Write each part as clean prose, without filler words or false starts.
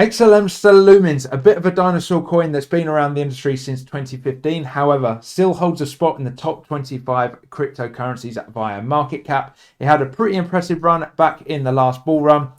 XLM Stellar Lumens, a bit of a dinosaur coin that's been around the industry since 2015, however, still holds a spot in the top 25 cryptocurrencies via market cap. It had a pretty impressive run back in the last bull run,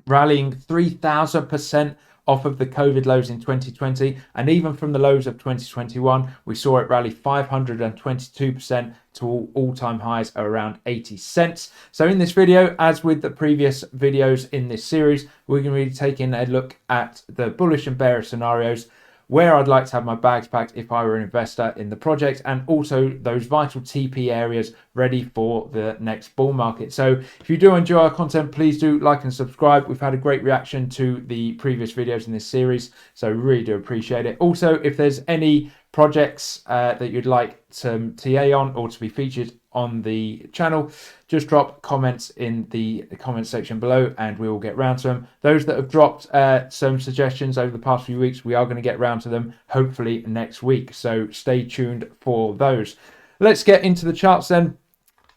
rallying 3,000% off of the COVID lows in 2020, and even from the lows of 2021, we saw it rally 522% to all-time highs of around 80 cents. So in this video, as with the previous videos in this series, we're going to be taking a look at the bullish and bearish scenarios, where I'd like to have my bags packed if I were an investor in the project, and also those vital TP areas ready for the next bull market. So if you do enjoy our content, please do like and subscribe. We've had a great reaction to the previous videos in this series, so really do appreciate it. Also, if there's any projects that you'd like some TA on or to be featured on the channel, just drop comments in the comment section below and we will get round to them. Those that have dropped some suggestions over the past few weeks, we are going to get round to them hopefully next week, so stay tuned for those. Let's get into the charts then.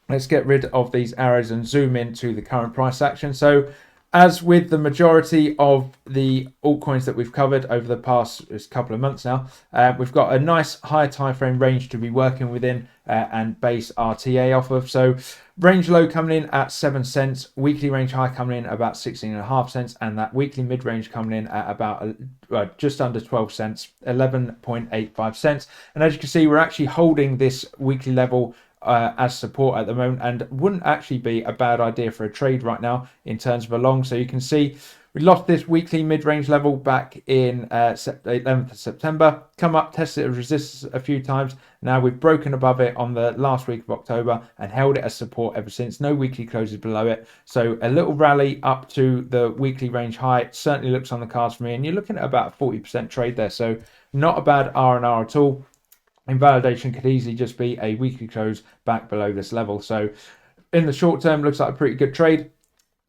Let's get rid of these arrows and zoom into the current price action. So as with the majority of the altcoins that we've covered over the past couple of months now, we've got a nice high time frame range to be working within and base our TA off of. So range low coming in at 7 cents, weekly range high coming in about 16.5 cents, and that weekly mid range coming in at about just under 12 cents, 11.85 cents. And as you can see, we're actually holding this weekly level as support at the moment, and wouldn't actually be a bad idea for a trade right now in terms of a long. So you can see we lost this weekly mid-range level back in 11th of September, come up, tested a resistance a few times. Now we've broken above it on the last week of October and held it as support ever since. No weekly closes below it, so a little rally up to the weekly range high certainly looks on the cards for me, and you're looking at about a 40% trade there, so not a bad R&R at all. Invalidation could easily just be a weekly close back below this level. So in the short term, looks like a pretty good trade.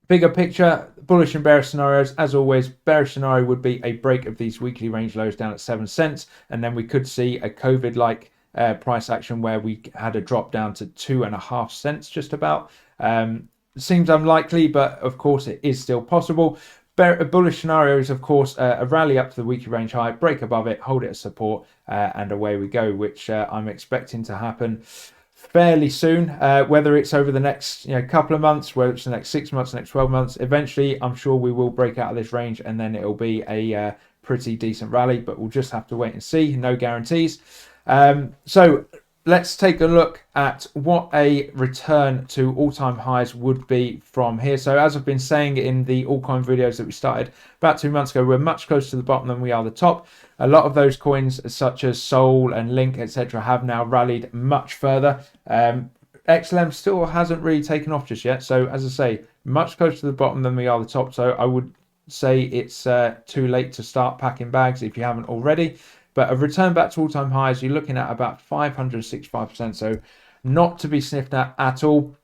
Bigger picture, bullish and bearish scenarios. As always, bearish scenario would be a break of these weekly range lows down at 7 cents. And then we could see a COVID-like price action where we had a drop down to 2.5 cents just about. Seems unlikely, but of course it is still possible. Bullish scenario is, of course, a rally up to the weekly range high, break above it, hold it as support, and away we go, which I'm expecting to happen fairly soon. Whether it's over the next couple of months, whether it's the next 6 months, next 12 months, eventually I'm sure we will break out of this range, and then it'll be a pretty decent rally, but we'll just have to wait and see. No guarantees. So let's take a look at what a return to all-time highs would be from here. So as I've been saying in the altcoin videos that we started about 2 months ago, we're much closer to the bottom than we are the top. A lot of those coins, such as Sol and Link, etc., have now rallied much further. XLM still hasn't really taken off just yet. So as I say, much closer to the bottom than we are the top. So I would say it's too late to start packing bags if you haven't already. But a return back to all-time highs, you're looking at about 565%, so not to be sniffed at all.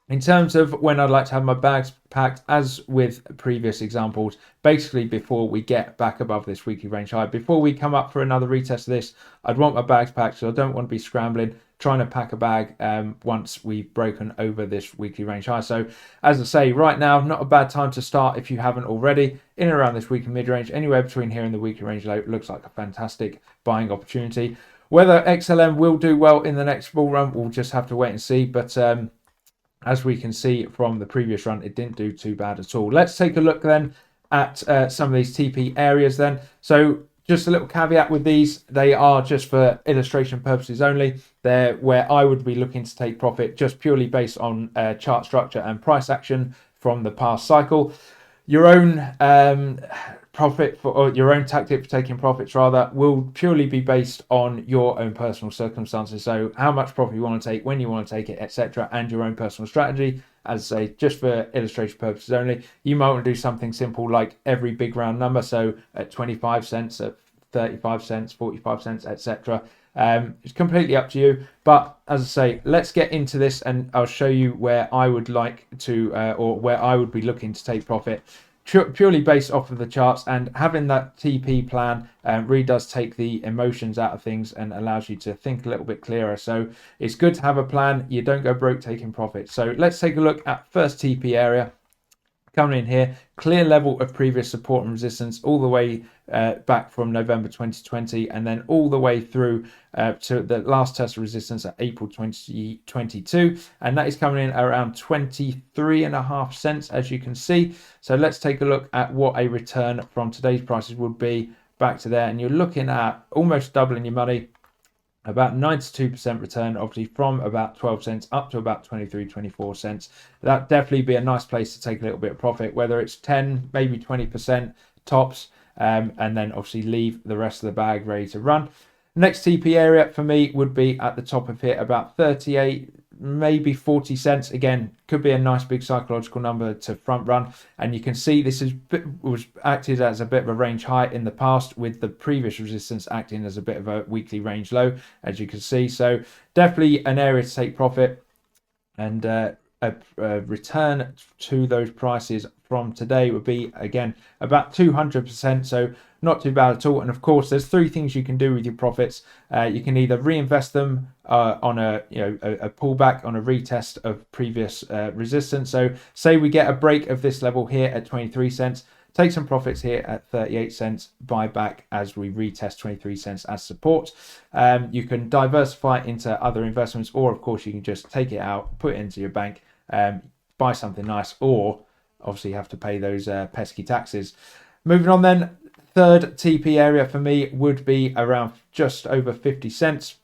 In terms of when I'd like to have my bags packed, as with previous examples, basically before we get back above this weekly range high, before we come up for another retest of this, I'd want my bags packed, so I don't want to be scrambling, trying to pack a bag once we've broken over this weekly range high. So as I say, right now, not a bad time to start if you haven't already. In and around this weekly mid-range, anywhere between here and the weekly range low, looks like a fantastic buying opportunity. Whether XLM will do well in the next bull run, we'll just have to wait and see. But as we can see from the previous run, it didn't do too bad at all. Let's take a look then at some of these TP areas then. So just a little caveat with these, they are just for illustration purposes only. They're where I would be looking to take profit just purely based on chart structure and price action from the past cycle. Your own profit for, or your own tactic for taking profits rather, will purely be based on your own personal circumstances. So how much profit you want to take, when you want to take it, etc., and your own personal strategy. As I say, just for illustration purposes only. You might want to do something simple like every big round number, so at 25 cents, at 35 cents, 45 cents, etc. It's completely up to you. But as I say, let's get into this and I'll show you where I would like to, or where I would be looking to take profit, purely based off of the charts. And having that TP plan really does take the emotions out of things and allows you to think a little bit clearer. So it's good to have a plan. You don't go broke taking profit. So let's take a look at first TP area. coming in here, clear level of previous support and resistance all the way back from November 2020, and then all the way through to the last test of resistance at April 2022, and that is coming in around 23.5 cents, as you can see. So let's take a look at what a return from today's prices would be back to there, and you're looking at almost doubling your money. About 92% return, obviously, from about 12 cents up to about 23, 24 cents. That'd definitely be a nice place to take a little bit of profit, whether it's 10, maybe 20% tops, and then obviously leave the rest of the bag ready to run. Next TP area for me would be at the top of here, about 38, maybe 40 cents. Again, could be a nice big psychological number to front run. And you can see this was acted as a bit of a range high in the past, with the previous resistance acting as a bit of a weekly range low, as you can see. So definitely an area to take profit, and a return to those prices from today would be, again, about 200%. So not too bad at all. And of course, there's three things you can do with your profits. You can either reinvest them on a pullback, on a retest of previous resistance. So say we get a break of this level here at 23 cents, take some profits here at 38 cents, buy back as we retest 23 cents as support. You can diversify into other investments, or of course you can just take it out, put it into your bank, buy something nice, or obviously have to pay those pesky taxes. Moving on then, third TP area for me would be around just over 50 cents.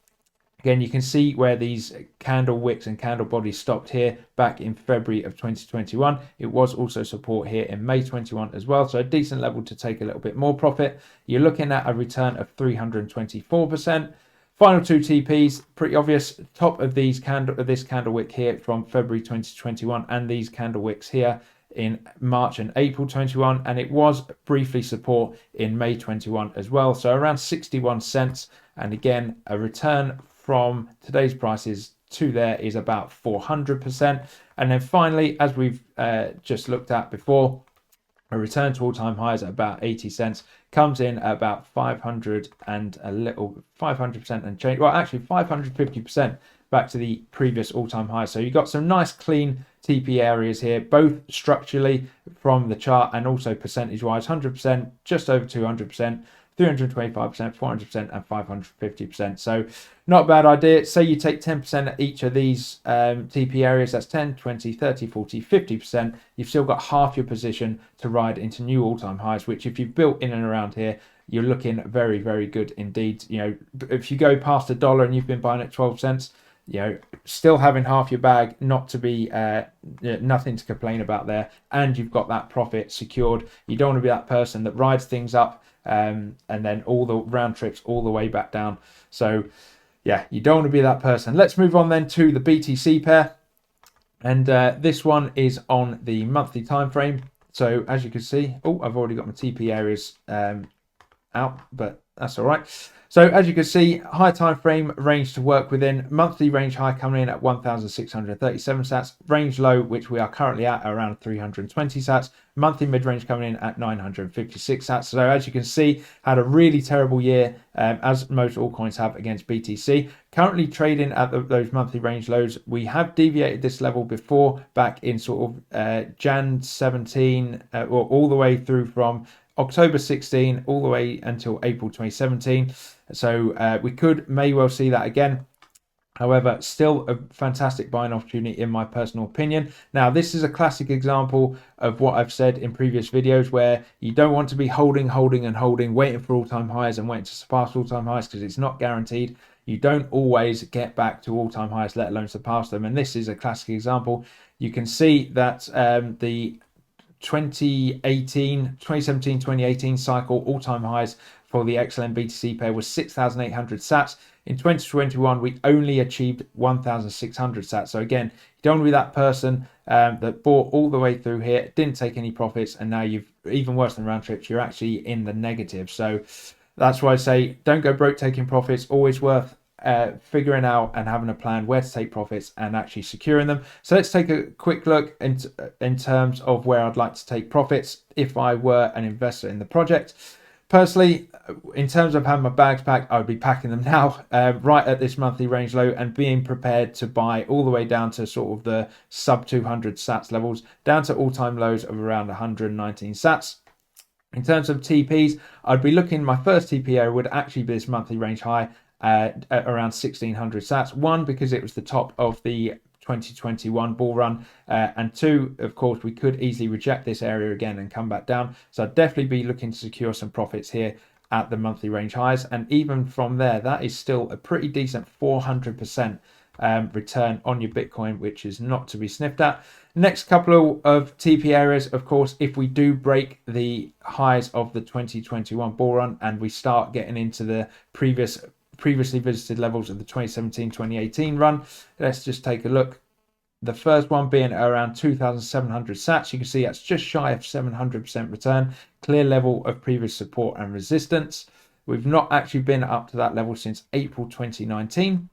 Again, you can see where these candle wicks and candle bodies stopped here back in February of 2021. It was also support here in May 21 as well. So a decent level to take a little bit more profit. You're looking at a return of 324%. Final two TPs, pretty obvious. Top of this candle wick here from February 2021, and these candle wicks here in March and April 21, and it was briefly support in May 21 as well. So around 61 cents, and again, a return from today's prices to there is about 400%. And then finally, as we've just looked at before, a return to all-time highs at about 80 cents comes in at about 500 and a little, 500% and change. Well, actually 550% back to the previous all-time high. So you've got some nice clean TP areas here, both structurally from the chart and also percentage-wise. 100%, just over 200%. 325%, 400%, and 550%. So not a bad idea. Say you take 10% at each of these TP areas, that's 10, 20, 30, 40, 50%. You've still got half your position to ride into new all-time highs, which if you've built in and around here, you're looking very, very good indeed. You know, if you go past $1 and you've been buying at 12 cents, you know, still having half your bag, not to be nothing to complain about there, and you've got that profit secured. You don't want to be that person that rides things up and then all the round trips all the way back down. So yeah, you don't want to be that person. Let's move on then to the BTC pair, and this one is on the monthly time frame. So as you can see, I've already got my TP areas out, but that's all right. So as you can see, high time frame range to work within. Monthly range high coming in at 1,637 sats. Range low, which we are currently at around 320 sats. Monthly mid-range coming in at 956 sats. So as you can see, had a really terrible year, as most altcoins have, against BTC. Currently trading at those monthly range lows. We have deviated this level before, back in sort of Jan 17, or all the way through from October 16 all the way until April 2017. So we may well see that again. However, still a fantastic buying opportunity in my personal opinion. Now, this is a classic example of what I've said in previous videos, where you don't want to be holding, waiting for all-time highs and waiting to surpass all-time highs, because it's not guaranteed. You don't always get back to all-time highs, let alone surpass them. And this is a classic example. You can see that the 2017-2018 cycle all-time highs for the XLM BTC pair was 6,800 sats. In 2021, we only achieved 1,600 sats. So again, you don't want to be that person that bought all the way through here, didn't take any profits, and now you've, even worse than round trips, you're actually in the negative. So that's why I say don't go broke taking profits. Always worth figuring out and having a plan where to take profits and actually securing them. So let's take a quick look in terms of where I'd like to take profits if I were an investor in the project. Personally, in terms of having my bags packed, I would be packing them now, right at this monthly range low, and being prepared to buy all the way down to sort of the sub 200 sats levels, down to all-time lows of around 119 sats. In terms of TPs, I'd be looking, my first TP area would actually be this monthly range high at around 1600 sats. One, because it was the top of the 2021 bull run, and two, of course, we could easily reject this area again and come back down. So I'd definitely be looking to secure some profits here at the monthly range highs, and even from there, that is still a pretty decent 400% return on your Bitcoin, which is not to be sniffed at. Next couple of TP areas, of course, if we do break the highs of the 2021 bull run and we start getting into the previously visited levels of the 2017-2018 run, let's just take a look. The first one being around 2,700 sats. You can see that's just shy of 700% return. Clear level of previous support and resistance. We've not actually been up to that level since April 2019.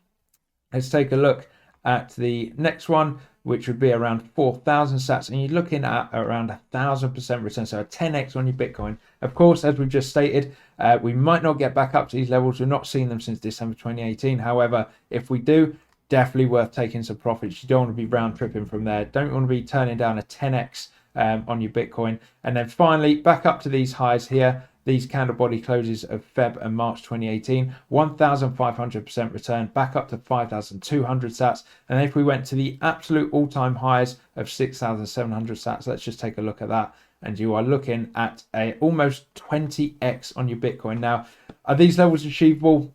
Let's take a look at the next one, which would be around 4,000 sats, and you're looking at around 1,000% return, so a 10x on your Bitcoin. Of course, as we've just stated, we might not get back up to these levels. We've not seen them since December 2018. However, if we do, definitely worth taking some profits. You don't want to be round tripping from there. Don't want to be turning down a 10x on your Bitcoin. And then finally, back up to these highs here. These candle body closes of Feb and March 2018, 1,500% return, back up to 5,200 sats. And if we went to the absolute all-time highs of 6,700 sats, let's just take a look at that. And you are looking at a almost 20x on your Bitcoin. Now, are these levels achievable?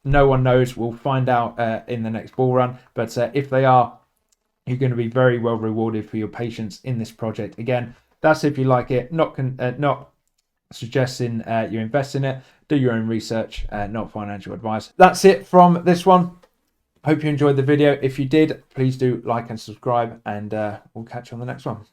No one knows. We'll find out in the next bull run. But if they are, you're going to be very well rewarded for your patience in this project. Again, that's if you like it. Not suggesting you invest in it. Do your own research, not financial advice. That's it from this one. Hope you enjoyed the video. If you did, please do like and subscribe, and we'll catch you on the next one.